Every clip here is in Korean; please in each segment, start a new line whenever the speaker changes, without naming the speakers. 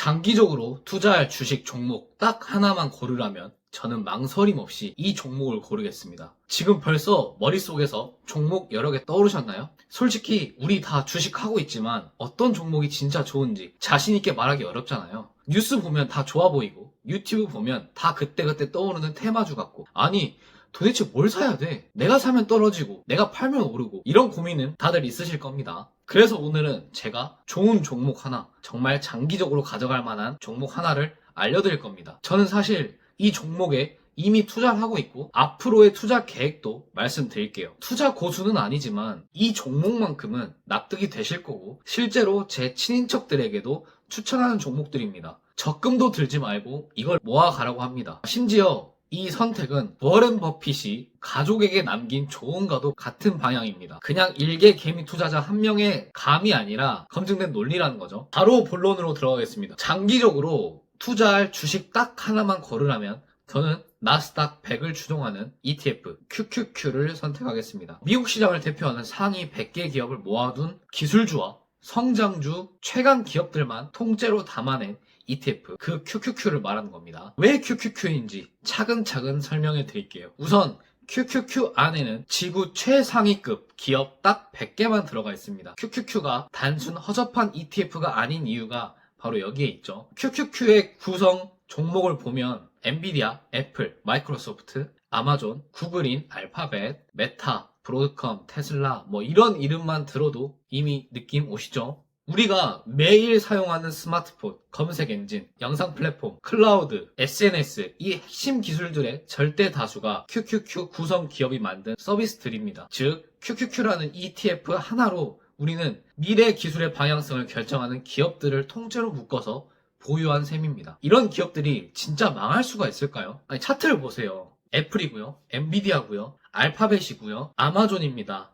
장기적으로 투자할 주식 종목 딱 하나만 고르라면 저는 망설임 없이 이 종목을 고르겠습니다. 지금 벌써 머릿속에서 종목 여러 개 떠오르셨나요? 솔직히 우리 다 주식하고 있지만 어떤 종목이 진짜 좋은지 자신 있게 말하기 어렵잖아요. 뉴스 보면 다 좋아 보이고 유튜브 보면 다 그때그때 떠오르는 테마주 같고, 아니 도대체 뭘 사야 돼? 내가 사면 떨어지고 내가 팔면 오르고, 이런 고민은 다들 있으실 겁니다. 그래서 오늘은 제가 좋은 종목 하나, 정말 장기적으로 가져갈 만한 종목 하나를 알려드릴 겁니다. 저는 사실 이 종목에 이미 투자를 하고 있고 앞으로의 투자 계획도 말씀드릴게요. 투자 고수는 아니지만 이 종목만큼은 납득이 되실 거고, 실제로 제 친인척들에게도 추천하는 종목들입니다. 적금도 들지 말고 이걸 모아가라고 합니다. 심지어 이 선택은 워렌 버핏이 가족에게 남긴 조언과도 같은 방향입니다. 그냥 일개 개미 투자자 한 명의 감이 아니라 검증된 논리라는 거죠. 바로 본론으로 들어가겠습니다. 장기적으로 투자할 주식 딱 하나만 고르라면 저는 나스닥 100을 추종하는 ETF QQQ를 선택하겠습니다. 미국 시장을 대표하는 상위 100개 기업을 모아둔 기술주와 성장주 최강 기업들만 통째로 담아낸 ETF, 그 QQQ를 말하는 겁니다. 왜 QQQ인지 차근차근 설명해 드릴게요. 우선 QQQ 안에는 지구 최상위급 기업 딱 100개만 들어가 있습니다. QQQ가 단순 허접한 ETF가 아닌 이유가 바로 여기에 있죠. QQQ의 구성 종목을 보면 엔비디아, 애플, 마이크로소프트, 아마존, 구글인, 알파벳, 메타, 브로드컴, 테슬라, 이런 이름만 들어도 이미 느낌 오시죠? 우리가 매일 사용하는 스마트폰, 검색 엔진, 영상 플랫폼, 클라우드, SNS, 이 핵심 기술들의 절대 다수가 QQQ 구성 기업이 만든 서비스들입니다. 즉, QQQ라는 ETF 하나로 우리는 미래 기술의 방향성을 결정하는 기업들을 통째로 묶어서 보유한 셈입니다. 이런 기업들이 진짜 망할 수가 있을까요? 아니, 차트를 보세요. 애플이고요, 엔비디아고요, 알파벳이고요, 아마존입니다.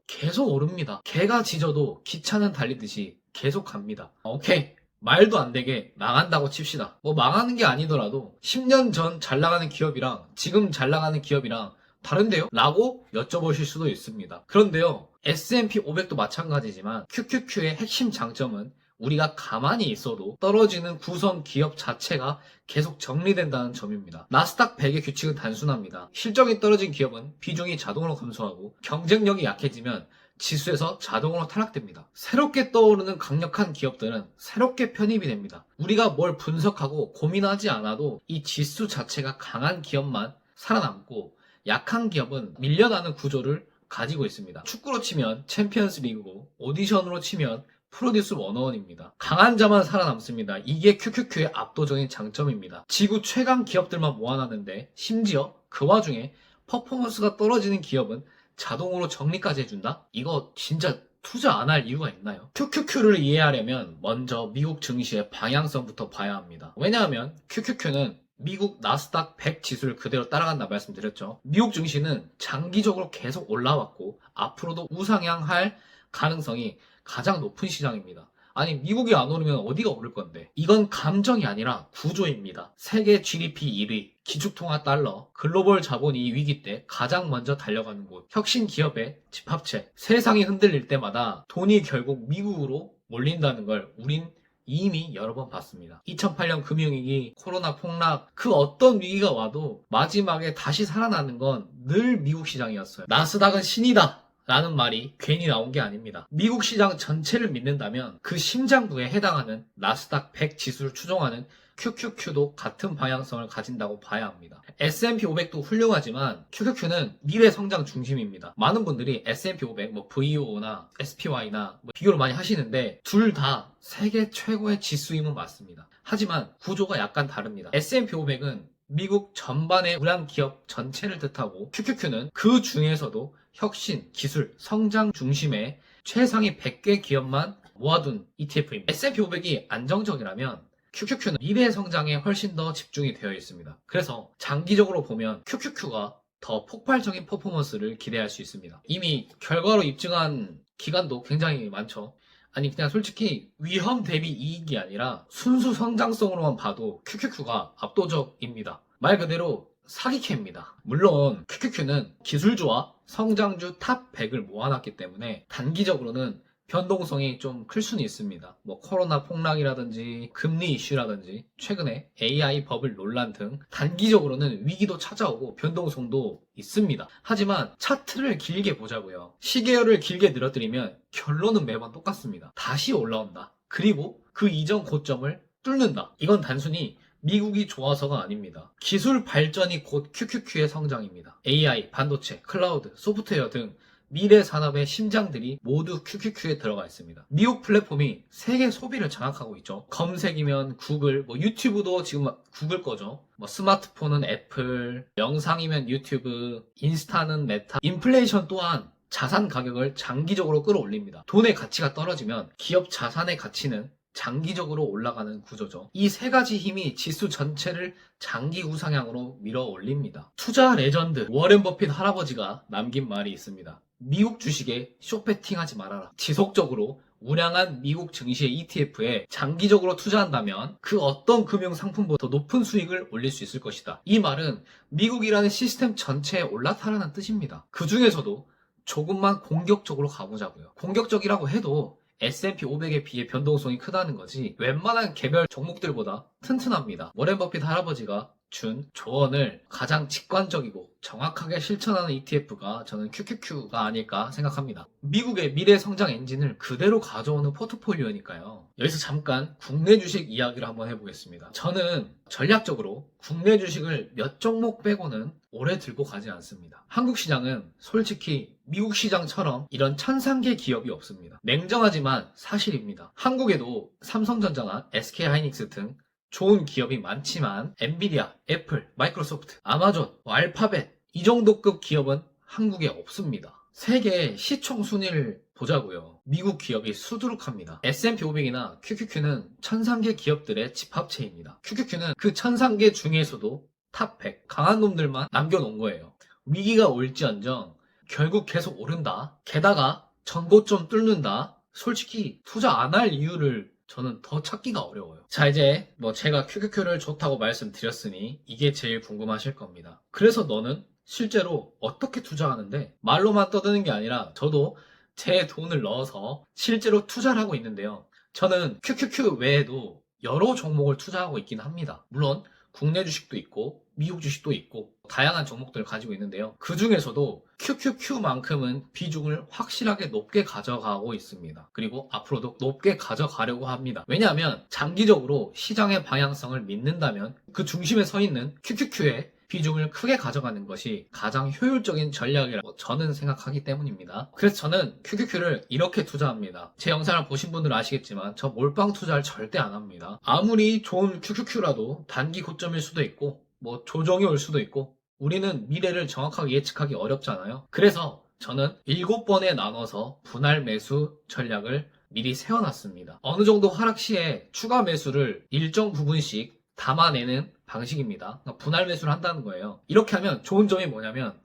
계속 오릅니다. 개가 짖어도 기차는 달리듯이 계속 갑니다. 오케이, 말도 안 되게 망한다고 칩시다. 망하는 게 아니더라도 10년 전 잘 나가는 기업이랑 지금 잘 나가는 기업이랑 다른데요? 라고 여쭤보실 수도 있습니다. 그런데요, S&P 500도 마찬가지지만 QQQ의 핵심 장점은 우리가 가만히 있어도 떨어지는 구성 기업 자체가 계속 정리된다는 점입니다. 나스닥 100의 규칙은 단순합니다. 실적이 떨어진 기업은 비중이 자동으로 감소하고 경쟁력이 약해지면 지수에서 자동으로 탈락됩니다. 새롭게 떠오르는 강력한 기업들은 새롭게 편입이 됩니다. 우리가 뭘 분석하고 고민하지 않아도 이 지수 자체가 강한 기업만 살아남고 약한 기업은 밀려나는 구조를 가지고 있습니다. 축구로 치면 챔피언스 리그고 오디션으로 치면 프로듀스 101입니다. 강한 자만 살아남습니다. 이게 QQQ의 압도적인 장점입니다. 지구 최강 기업들만 모아놨는데 심지어 그 와중에 퍼포먼스가 떨어지는 기업은 자동으로 정리까지 해준다? 이거 진짜 투자 안 할 이유가 있나요? QQQ를 이해하려면 먼저 미국 증시의 방향성부터 봐야 합니다. 왜냐하면 QQQ는 미국 나스닥 100 지수를 그대로 따라간다 말씀드렸죠. 미국 증시는 장기적으로 계속 올라왔고 앞으로도 우상향할 가능성이 가장 높은 시장입니다. 아니, 미국이 안 오르면 어디가 오를 건데? 이건 감정이 아니라 구조입니다. 세계 GDP 1위, 기축통화 달러, 글로벌 자본이 위기 때 가장 먼저 달려가는 곳, 혁신 기업의 집합체. 세상이 흔들릴 때마다 돈이 결국 미국으로 몰린다는 걸 우린 이미 여러 번 봤습니다. 2008년 금융위기, 코로나 폭락, 그 어떤 위기가 와도 마지막에 다시 살아나는 건 늘 미국 시장이었어요. 나스닥은 신이다 라는 말이 괜히 나온 게 아닙니다. 미국 시장 전체를 믿는다면 그 심장부에 해당하는 나스닥 100 지수를 추종하는 QQQ도 같은 방향성을 가진다고 봐야 합니다. S&P 500도 훌륭하지만 QQQ는 미래 성장 중심입니다. 많은 분들이 S&P 500, VO나 SPY나 비교를 많이 하시는데 둘 다 세계 최고의 지수임은 맞습니다. 하지만 구조가 약간 다릅니다. S&P 500은 미국 전반의 우량 기업 전체를 뜻하고 QQQ는 그 중에서도 혁신, 기술, 성장 중심의 최상위 100개 기업만 모아둔 ETF입니다. S&P 500이 안정적이라면 QQQ는 미래 성장에 훨씬 더 집중이 되어 있습니다. 그래서 장기적으로 보면 QQQ가 더 폭발적인 퍼포먼스를 기대할 수 있습니다. 이미 결과로 입증한 기간도 굉장히 많죠. 아니, 그냥 솔직히 위험 대비 이익이 아니라 순수 성장성으로만 봐도 QQQ가 압도적입니다. 말 그대로 사기캐입니다. 물론 QQQ는 기술주와 성장주 탑 100을 모아놨기 때문에 단기적으로는 변동성이 좀 클 수는 있습니다. 뭐 코로나 폭락이라든지 금리 이슈라든지 최근에 AI 버블 논란 등 단기적으로는 위기도 찾아오고 변동성도 있습니다. 하지만 차트를 길게 보자고요. 시계열을 길게 늘어뜨리면 결론은 매번 똑같습니다. 다시 올라온다. 그리고 그 이전 고점을 뚫는다. 이건 단순히 미국이 좋아서가 아닙니다. 기술 발전이 곧 QQQ의 성장입니다. AI, 반도체, 클라우드, 소프트웨어 등 미래 산업의 심장들이 모두 QQQ에 들어가 있습니다. 미국 플랫폼이 세계 소비를 장악하고 있죠. 검색이면 구글, 유튜브도 지금 구글 거죠. 스마트폰은 애플, 영상이면 유튜브, 인스타는 메타. 인플레이션 또한 자산 가격을 장기적으로 끌어올립니다. 돈의 가치가 떨어지면 기업 자산의 가치는 장기적으로 올라가는 구조죠. 이 세 가지 힘이 지수 전체를 장기 우상향으로 밀어 올립니다. 투자 레전드 워렌 버핏 할아버지가 남긴 말이 있습니다. 미국 주식에 쇼패팅하지 말아라. 지속적으로 우량한 미국 증시의 ETF에 장기적으로 투자한다면 그 어떤 금융 상품보다 더 높은 수익을 올릴 수 있을 것이다. 이 말은 미국이라는 시스템 전체에 올라타라는 뜻입니다. 그 중에서도 조금만 공격적으로 가보자고요. 공격적이라고 해도 S&P 500에 비해 변동성이 크다는 거지 웬만한 개별 종목들보다 튼튼합니다. 워렌 버핏 할아버지가 준 조언을 가장 직관적이고 정확하게 실천하는 ETF가 저는 QQQ가 아닐까 생각합니다. 미국의 미래 성장 엔진을 그대로 가져오는 포트폴리오니까요. 여기서 잠깐 국내 주식 이야기를 한번 해보겠습니다. 저는 전략적으로 국내 주식을 몇 종목 빼고는 오래 들고 가지 않습니다. 한국 시장은 솔직히 미국 시장처럼 이런 천상계 기업이 없습니다. 냉정하지만 사실입니다. 한국에도 삼성전자나 SK하이닉스 등 좋은 기업이 많지만 엔비디아, 애플, 마이크로소프트, 아마존, 알파벳 이 정도급 기업은 한국에 없습니다. 세계 시총 순위를 보자고요. 미국 기업이 수두룩합니다. S&P 500이나 QQQ는 천상계 기업들의 집합체입니다. QQQ는 그 천상계 중에서도 탑 100 강한 놈들만 남겨놓은 거예요. 위기가 올지언정 결국 계속 오른다. 게다가 전고점 뚫는다. 솔직히 투자 안 할 이유를 저는 더 찾기가 어려워요. 자, 이제 제가 QQQ를 좋다고 말씀드렸으니 이게 제일 궁금하실 겁니다. 그래서 너는 실제로 어떻게 투자하는데? 말로만 떠드는 게 아니라 저도 제 돈을 넣어서 실제로 투자를 하고 있는데요. 저는 QQQ 외에도 여러 종목을 투자하고 있긴 합니다. 물론 국내 주식도 있고 미국 주식도 있고 다양한 종목들을 가지고 있는데요. 그 중에서도 QQQ만큼은 비중을 확실하게 높게 가져가고 있습니다. 그리고 앞으로도 높게 가져가려고 합니다. 왜냐하면 장기적으로 시장의 방향성을 믿는다면 그 중심에 서 있는 QQQ의 비중을 크게 가져가는 것이 가장 효율적인 전략이라고 저는 생각하기 때문입니다. 그래서 저는 QQQ를 이렇게 투자합니다. 제 영상을 보신 분들은 아시겠지만 저 몰빵 투자를 절대 안 합니다. 아무리 좋은 QQQ라도 단기 고점일 수도 있고 조정이 올 수도 있고 우리는 미래를 정확하게 예측하기 어렵잖아요. 그래서 저는 7번에 나눠서 분할 매수 전략을 미리 세워놨습니다. 어느 정도 하락 시에 추가 매수를 일정 부분씩 담아내는 방식입니다. 그러니까 분할 매수를 한다는 거예요. 이렇게 하면 좋은 점이 뭐냐면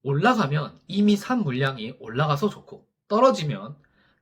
올라가면 이미 산 물량이 올라가서 좋고 떨어지면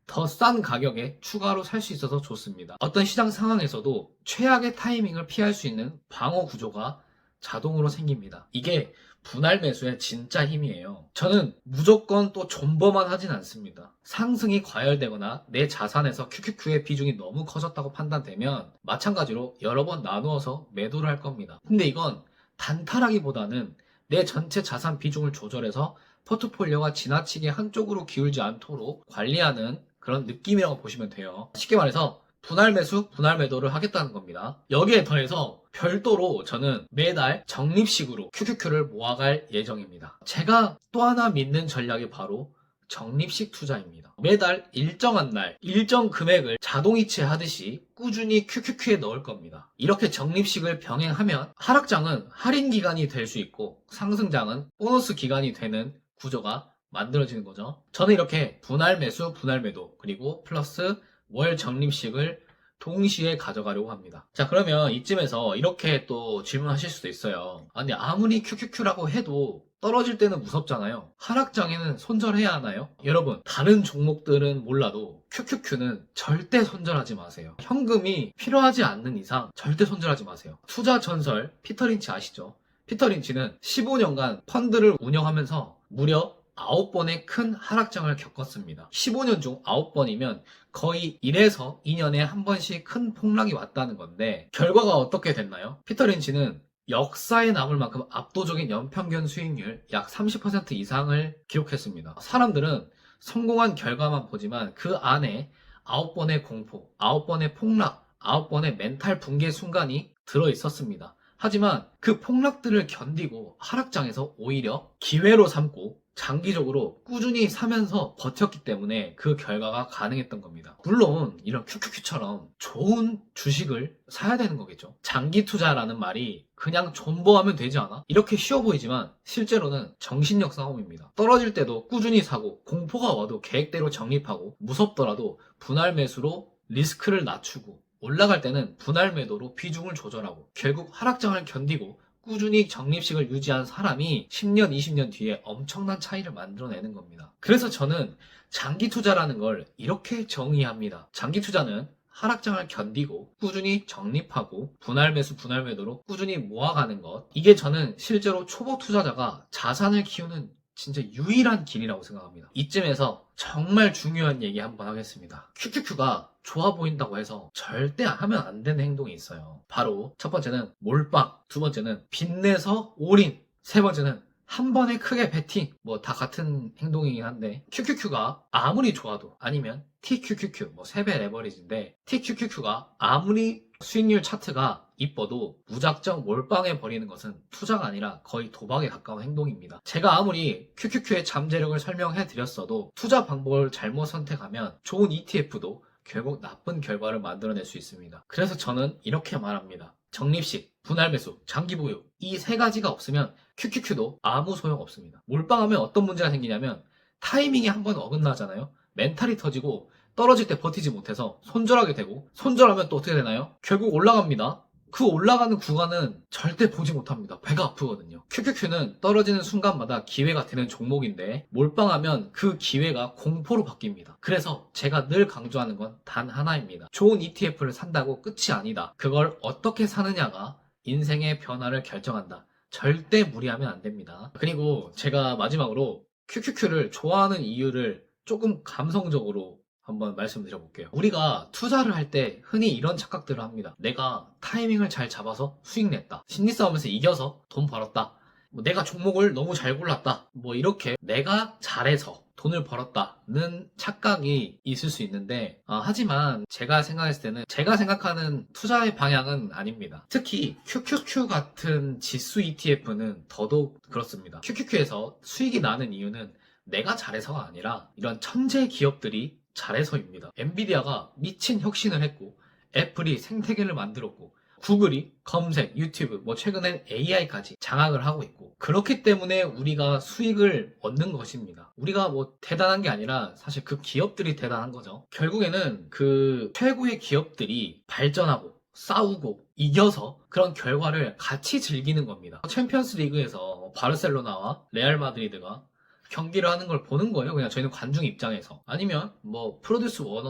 더 싼 가격에 추가로 살 수 있어서 좋습니다. 어떤 시장 상황에서도 최악의 타이밍을 피할 수 있는 방어 구조가 자동으로 생깁니다. 이게 분할 매수의 진짜 힘이에요. 저는 무조건 또 존버만 하진 않습니다. 상승이 과열되거나 내 자산에서 QQQ의 비중이 너무 커졌다고 판단되면 마찬가지로 여러 번 나누어서 매도를 할 겁니다. 근데 이건 단타라기보다는 내 전체 자산 비중을 조절해서 포트폴리오가 지나치게 한쪽으로 기울지 않도록 관리하는 그런 느낌이라고 보시면 돼요. 쉽게 말해서 분할 매수, 분할 매도를 하겠다는 겁니다. 여기에 더해서 별도로 저는 매달 적립식으로 QQQ를 모아갈 예정입니다. 제가 또 하나 믿는 전략이 바로 적립식 투자입니다. 매달 일정한 날, 일정 금액을 자동이체 하듯이 꾸준히 QQQ에 넣을 겁니다. 이렇게 적립식을 병행하면 하락장은 할인 기간이 될 수 있고 상승장은 보너스 기간이 되는 구조가 만들어지는 거죠. 저는 이렇게 분할 매수, 분할 매도, 그리고 플러스 월 적립식을 동시에 가져가려고 합니다. 자, 그러면 이쯤에서 이렇게 또 질문하실 수도 있어요. 아니, 아무리 QQQ라고 해도 떨어질 때는 무섭잖아요. 하락장에는 손절해야 하나요? 여러분, 다른 종목들은 몰라도 QQQ는 절대 손절하지 마세요. 현금이 필요하지 않는 이상 절대 손절하지 마세요. 투자 전설 피터 린치 아시죠? 피터 린치는 15년간 펀드를 운영하면서 무려 9번의 큰 하락장을 겪었습니다. 15년 중 9번이면 거의 1에서 2년에 한 번씩 큰 폭락이 왔다는 건데 결과가 어떻게 됐나요? 피터 린치는 역사에 남을 만큼 압도적인 연평균 수익률 약 30% 이상을 기록했습니다. 사람들은 성공한 결과만 보지만 그 안에 9번의 공포, 9번의 폭락, 9번의 멘탈 붕괴 순간이 들어 있었습니다. 하지만 그 폭락들을 견디고 하락장에서 오히려 기회로 삼고 장기적으로 꾸준히 사면서 버텼기 때문에 그 결과가 가능했던 겁니다. 물론 이런 QQQ처럼 좋은 주식을 사야 되는 거겠죠. 장기 투자라는 말이 그냥 존버하면 되지 않아? 이렇게 쉬워 보이지만 실제로는 정신력 싸움입니다. 떨어질 때도 꾸준히 사고 공포가 와도 계획대로 적립하고 무섭더라도 분할 매수로 리스크를 낮추고 올라갈 때는 분할 매도로 비중을 조절하고 결국 하락장을 견디고 꾸준히 적립식을 유지한 사람이 10년, 20년 뒤에 엄청난 차이를 만들어내는 겁니다. 그래서 저는 장기 투자라는 걸 이렇게 정의합니다. 장기 투자는 하락장을 견디고 꾸준히 적립하고 분할 매수, 분할 매도로 꾸준히 모아가는 것. 이게 저는 실제로 초보 투자자가 자산을 키우는 진짜 유일한 길이라고 생각합니다. 이쯤에서 정말 중요한 얘기 한번 하겠습니다. QQQ가 좋아 보인다고 해서 절대 하면 안 되는 행동이 있어요. 바로 첫 번째는 몰빵, 두 번째는 빚내서 올인, 세 번째는 한 번에 크게 베팅. 뭐 다 같은 행동이긴 한데 QQQ가 아무리 좋아도 아니면 TQQQ 뭐 3배 레버리지인데 TQQQ가 아무리 수익률 차트가 이뻐도 무작정 몰빵해 버리는 것은 투자가 아니라 거의 도박에 가까운 행동입니다. 제가 아무리 QQQ의 잠재력을 설명해 드렸어도 투자 방법을 잘못 선택하면 좋은 ETF도 결국 나쁜 결과를 만들어낼 수 있습니다. 그래서 저는 이렇게 말합니다. 적립식, 분할 매수, 장기 보유 이 세 가지가 없으면 QQQ도 아무 소용 없습니다. 몰빵하면 어떤 문제가 생기냐면 타이밍이 한번 어긋나잖아요. 멘탈이 터지고 떨어질 때 버티지 못해서 손절하게 되고 손절하면 또 어떻게 되나요? 결국 올라갑니다. 그 올라가는 구간은 절대 보지 못합니다. 배가 아프거든요. QQQ는 떨어지는 순간마다 기회가 되는 종목인데 몰빵하면 그 기회가 공포로 바뀝니다. 그래서 제가 늘 강조하는 건 단 하나입니다. 좋은 ETF를 산다고 끝이 아니다. 그걸 어떻게 사느냐가 인생의 변화를 결정한다. 절대 무리하면 안 됩니다. 그리고 제가 마지막으로 QQQ를 좋아하는 이유를 조금 감성적으로 한번 말씀드려볼게요. 우리가 투자를 할 때 흔히 이런 착각들을 합니다. 내가 타이밍을 잘 잡아서 수익 냈다. 심리 싸움에서 이겨서 돈 벌었다. 뭐 내가 종목을 너무 잘 골랐다. 뭐 이렇게 내가 잘해서 돈을 벌었다는 착각이 있을 수 있는데 하지만 제가 생각했을 때는 제가 생각하는 투자의 방향은 아닙니다. 특히 QQQ 같은 지수 ETF는 더더욱 그렇습니다. QQQ에서 수익이 나는 이유는 내가 잘해서가 아니라 이런 천재 기업들이 잘해서입니다. 엔비디아가 미친 혁신을 했고 애플이 생태계를 만들었고 구글이 검색, 유튜브, 뭐 최근엔 AI까지 장악을 하고 있고 그렇기 때문에 우리가 수익을 얻는 것입니다. 우리가 뭐 대단한 게 아니라 사실 그 기업들이 대단한 거죠. 결국에는 그 최고의 기업들이 발전하고 싸우고 이겨서 그런 결과를 같이 즐기는 겁니다. 챔피언스 리그에서 바르셀로나와 레알 마드리드가 경기를 하는 걸 보는 거예요. 그냥 저희는 관중 입장에서. 아니면 뭐 프로듀스 101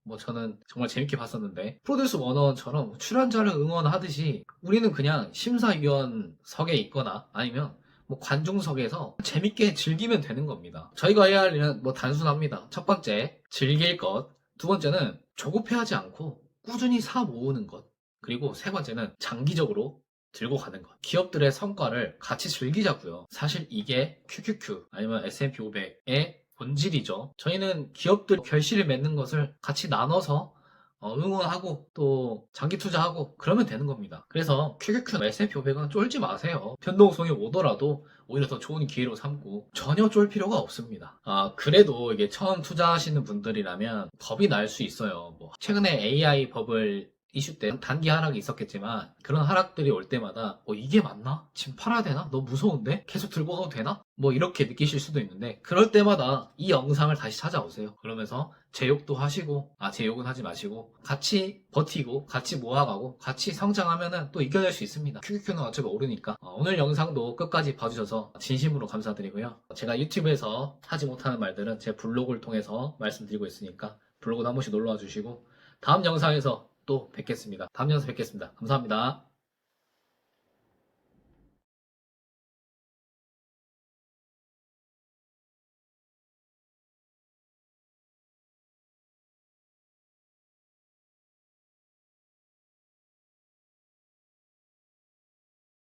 뭐 저는 정말 재밌게 봤었는데 프로듀스 101처럼 출연자를 응원하듯이 우리는 그냥 심사위원석에 있거나 아니면 뭐 관중석에서 재밌게 즐기면 되는 겁니다. 저희가 해야 할 일은 뭐 단순합니다. 첫 번째, 즐길 것. 두 번째는 조급해하지 않고 꾸준히 사 모으는 것. 그리고 세 번째는 장기적으로 들고 가는 것. 기업들의 성과를 같이 즐기자고요. 사실 이게 QQQ 아니면 S&P 500의 본질이죠. 저희는 기업들 결실을 맺는 것을 같이 나눠서 응원하고 또 장기 투자하고 그러면 되는 겁니다. 그래서 QQQ, S&P 500은 쫄지 마세요. 변동성이 오더라도 오히려 더 좋은 기회로 삼고 전혀 쫄 필요가 없습니다. 그래도 이게 처음 투자하시는 분들이라면 겁이 날 수 있어요. 뭐 최근에 AI 법을 이슈 때 단기 하락이 있었겠지만 그런 하락들이 올 때마다 이게 맞나? 지금 팔아야 되나? 너무 무서운데? 계속 들고 가도 되나? 뭐 이렇게 느끼실 수도 있는데 그럴 때마다 이 영상을 다시 찾아오세요. 그러면서 제 욕도 하시고 제 욕은 하지 마시고 같이 버티고 같이 모아가고 같이 성장하면은 또 이겨낼 수 있습니다. QQQ는 어차피 오르니까 오늘 영상도 끝까지 봐주셔서 진심으로 감사드리고요. 제가 유튜브에서 하지 못하는 말들은 제 블로그를 통해서 말씀드리고 있으니까 블로그도 한 번씩 놀러와 주시고 다음 영상에서 또 뵙겠습니다. 다음 영상에서 뵙겠습니다. 감사합니다.